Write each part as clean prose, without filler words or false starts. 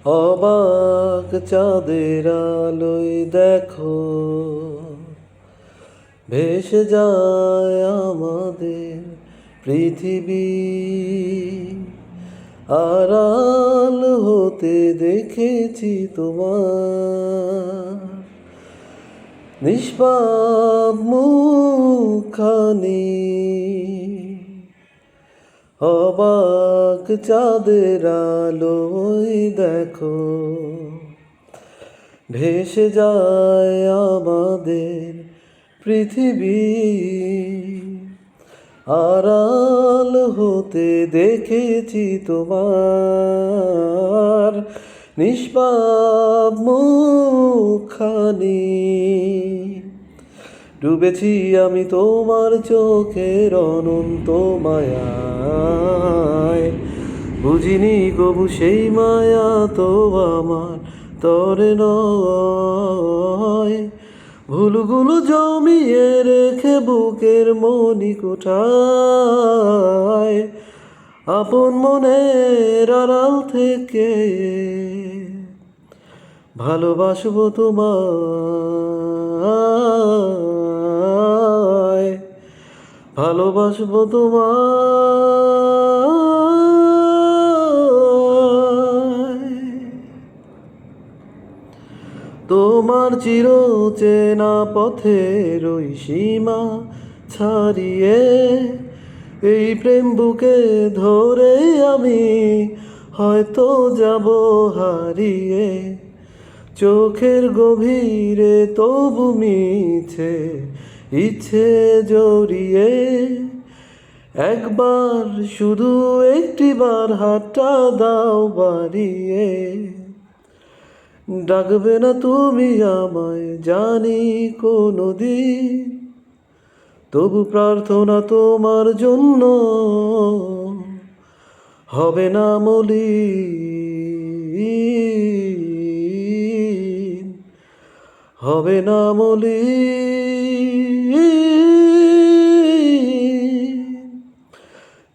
অবাক চাঁদের আলোয় দেখো ভেসে যায় আমাদের পৃথিবী। আড়াল হতে দেখেছি তোমার নিষ্পাপ মুখখানি। অবাক চাঁদের আলোয় দেখো ভেসে যায় আমাদের পৃথিবী। আড়াল হতে দেখেছি তোমার নিষ্পাপ মুখখানি। ডুবেছি আমি তোমার চোখের অনন্ত মায়ায়, বুঝিনি কবু সেই মায়া তো আমার তরে নয়। ভুলগুলো জমিয়ে রেখে বুকের মণিকোঠায়, আপন মনের আড়াল থেকে ভালোবাসবো তোমায়, ভালোবাসবো তোমায়। তোমার চিরচেনা পথের ওই সীমা ছাড়িয়ে এই প্রেম বুকে ধরে আমি হয়তো যাব হারিয়ে। চোখের গভীরে তবু মিছে ইচ্ছে জড়িয়ে, একবার শুধু একটিবার হাতটা দাও বাড়িয়ে। ডাকবে না তুমি আমায় জানি কোনোদিন, তবু প্রার্থনা তোমার জন্য হবে না মলিন, হবে না মলিন।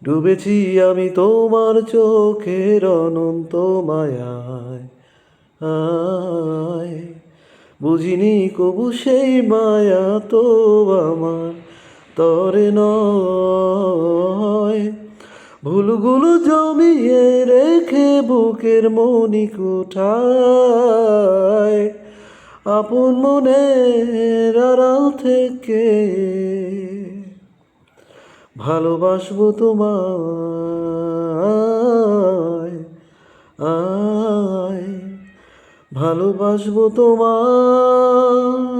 ডুবেছি আমি তোমার চোখের অনন্ত মায়ায়, আয় বুঝিনি কবু সেই মায়া তো আমার তরে নয়। ভুলগুলো জমিয়ে রেখে বুকের মণিকোঠায়, আপন মনের আড়াল থেকে ভালোবাসবো তোমায়, আয় ভালোবাসবো তোমায়।